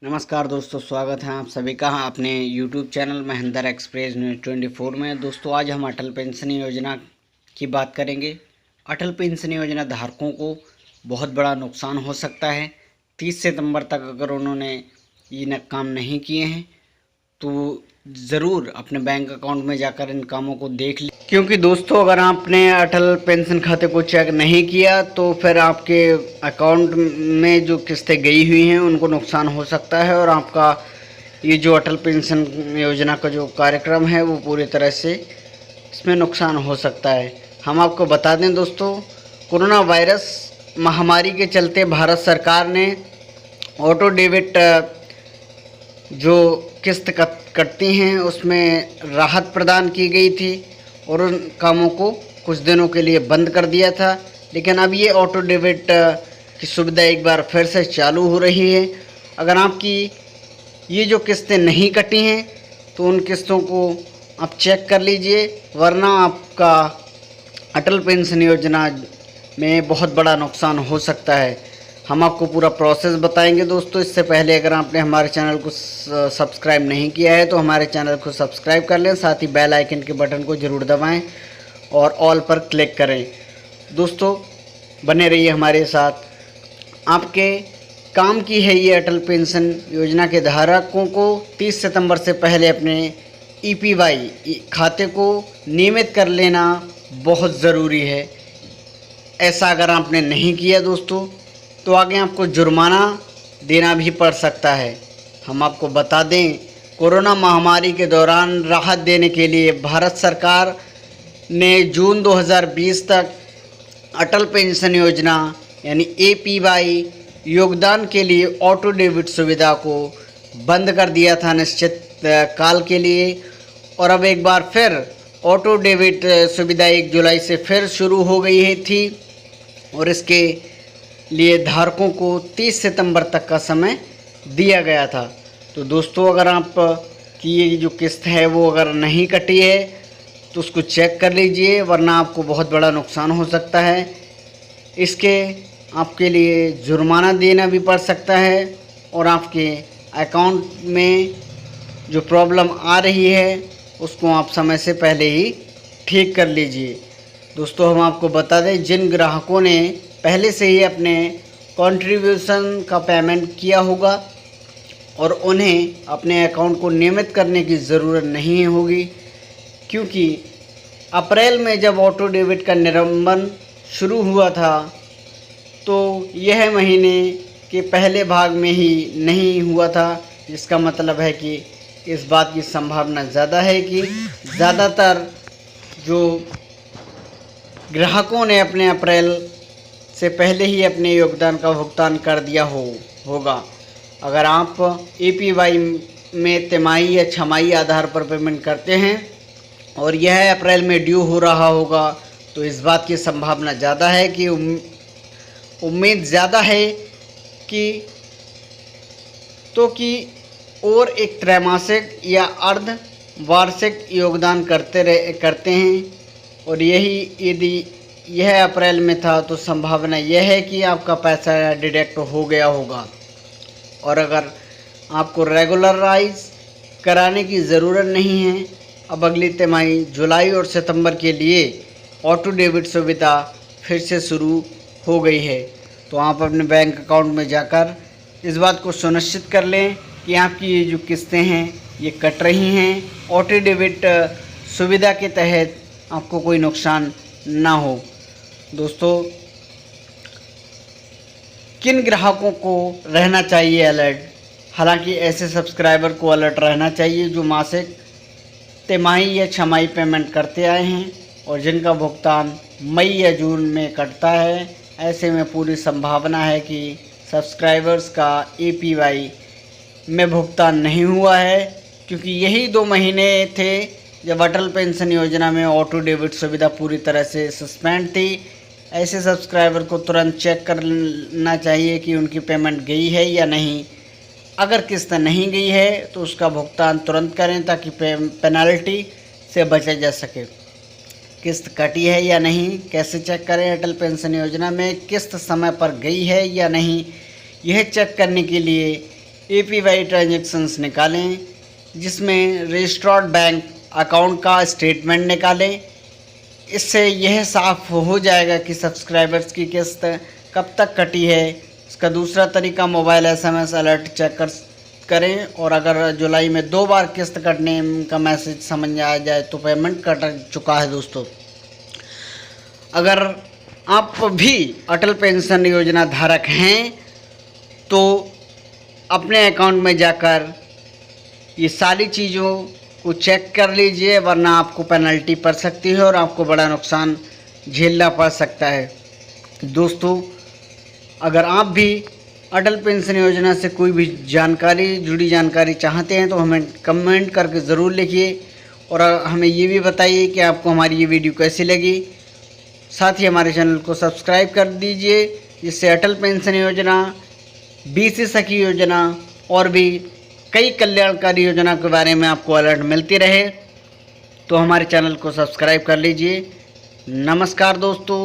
नमस्कार दोस्तों, स्वागत है आप सभी का अपने YouTube channel Mahendra express news 24 में। दोस्तों आज हम अटल पेंशन योजना की बात करेंगे। अटल पेंशन योजना धारकों को बहुत बड़ा नुकसान हो सकता है। 30 सितंबर तक अगर उन्होंने ये काम नहीं किए हैं तो ज़रूर अपने बैंक अकाउंट में जाकर इन कामों को देख लीजिए, क्योंकि दोस्तों अगर आपने अटल पेंशन खाते को चेक नहीं किया तो फिर आपके अकाउंट में जो किस्तें गई हुई हैं उनको नुकसान हो सकता है और आपका ये जो अटल पेंशन योजना का जो कार्यक्रम है वो पूरी तरह से इसमें नुकसान हो सकता है। हम आपको बता दें दोस्तों, कोरोना वायरस महामारी के चलते भारत सरकार ने ऑटो डेबिट जो किस्त कटती हैं उसमें राहत प्रदान की गई थी और उन कामों को कुछ दिनों के लिए बंद कर दिया था। लेकिन अब ये ऑटो डेबिट की सुविधा एक बार फिर से चालू हो रही है। अगर आपकी ये जो किस्तें नहीं कटी हैं तो उन किस्तों को आप चेक कर लीजिए, वरना आपका अटल पेंशन योजना में बहुत बड़ा नुकसान हो सकता है। हम आपको पूरा प्रोसेस बताएंगे दोस्तों। इससे पहले अगर आपने हमारे चैनल को सब्सक्राइब नहीं किया है तो हमारे चैनल को सब्सक्राइब कर लें, साथ ही बेल आइकन के बटन को ज़रूर दबाएं और ऑल पर क्लिक करें। दोस्तों बने रहिए हमारे साथ। आपके काम की है ये अटल पेंशन योजना के धारकों को 30 सितंबर से पहले अपने EPY खाते को नियमित कर लेना बहुत ज़रूरी है। ऐसा अगर आपने नहीं किया दोस्तों तो आगे आपको जुर्माना देना भी पड़ सकता है। हम आपको बता दें, कोरोना महामारी के दौरान राहत देने के लिए भारत सरकार ने जून 2020 तक अटल पेंशन योजना यानी APY योगदान के लिए ऑटो डेबिट सुविधा को बंद कर दिया था निश्चित काल के लिए, और अब एक बार फिर ऑटो डेबिट सुविधा 1 जुलाई से फिर शुरू हो गई थी और इसके लिए धारकों को 30 सितंबर तक का समय दिया गया था। तो दोस्तों अगर आप की ये जो किस्त है वो अगर नहीं कटी है तो उसको चेक कर लीजिए, वरना आपको बहुत बड़ा नुकसान हो सकता है। इसके आपके लिए जुर्माना देना भी पड़ सकता है और आपके अकाउंट में जो प्रॉब्लम आ रही है उसको आप समय से पहले ही ठीक कर लीजिए। दोस्तों हम आपको बता दें, जिन ग्राहकों ने पहले से ही अपने कंट्रीब्यूशन का पेमेंट किया होगा और उन्हें अपने अकाउंट को नियमित करने की ज़रूरत नहीं होगी, क्योंकि अप्रैल में जब ऑटो डेबिट का निलंबन शुरू हुआ था तो यह महीने के पहले भाग में ही नहीं हुआ था। जिसका मतलब है कि इस बात की संभावना ज़्यादा है कि ज़्यादातर जो ग्राहकों ने अपने अप्रैल से पहले ही अपने योगदान का भुगतान कर दिया होगा। अगर आप APY में तिमाही या छमाही आधार पर पेमेंट करते हैं और यह अप्रैल में ड्यू हो रहा होगा तो इस बात की संभावना ज़्यादा है कि उम्मीद ज़्यादा है कि और एक त्रैमासिक या अर्ध वार्षिक योगदान करते हैं, और यदि यह अप्रैल में था तो संभावना यह है कि आपका पैसा डिडक्ट हो गया होगा। और अगर आपको रेगुलराइज कराने की ज़रूरत नहीं है, अब अगली तिमाही जुलाई और सितंबर के लिए ऑटो डेबिट सुविधा फिर से शुरू हो गई है, तो आप अपने बैंक अकाउंट में जाकर इस बात को सुनिश्चित कर लें कि आपकी ये जो किस्तें हैं ये कट रही हैं। ऑटो डेबिट सुविधा के तहत आपको कोई नुकसान ना हो। दोस्तों किन ग्राहकों को रहना चाहिए अलर्ट? हालांकि ऐसे सब्सक्राइबर को अलर्ट रहना चाहिए जो मासिक, तिमाही या छमाही पेमेंट करते आए हैं और जिनका भुगतान मई या जून में कटता है। ऐसे में पूरी संभावना है कि सब्सक्राइबर्स का APY में भुगतान नहीं हुआ है, क्योंकि यही 2 महीने थे जब अटल पेंशन योजना में ऑटो डेबिट सुविधा पूरी तरह से सस्पेंड थी। ऐसे सब्सक्राइबर को तुरंत चेक करना चाहिए कि उनकी पेमेंट गई है या नहीं। अगर किस्त नहीं गई है तो उसका भुगतान तुरंत करें ताकि पेनल्टी से बचा जा सके। किस्त कटी है या नहीं कैसे चेक करें? अटल पेंशन योजना में किस्त समय पर गई है या नहीं, यह चेक करने के लिए APY ट्रांजेक्शन्स निकालें, जिसमें रजिस्टर्ड बैंक अकाउंट का स्टेटमेंट निकालें। इससे यह साफ हो जाएगा कि सब्सक्राइबर्स की किस्त कब तक कटी है। इसका दूसरा तरीका मोबाइल SMS अलर्ट चेक करें, और अगर जुलाई में 2 बार किस्त कटने का मैसेज समझ आ जाए तो पेमेंट कट चुका है। दोस्तों, अगर आप भी अटल पेंशन योजना धारक हैं तो अपने अकाउंट में जाकर ये सारी चीज़ों को चेक कर लीजिए, वरना आपको पेनल्टी पड़ सकती है और आपको बड़ा नुकसान झेलना पड़ सकता है। दोस्तों, अगर आप भी अटल पेंशन योजना से कोई भी जुड़ी जानकारी चाहते हैं तो हमें कमेंट करके ज़रूर लिखिए, और हमें ये भी बताइए कि आपको हमारी ये वीडियो कैसी लगी। साथ ही हमारे चैनल को सब्सक्राइब कर दीजिए, जिससे अटल पेंशन योजना, BC सखी योजना और भी कई कल्याणकारी योजना के बारे में आपको अलर्ट मिलती रहे। तो हमारे चैनल को सब्सक्राइब कर लीजिए। नमस्कार दोस्तों।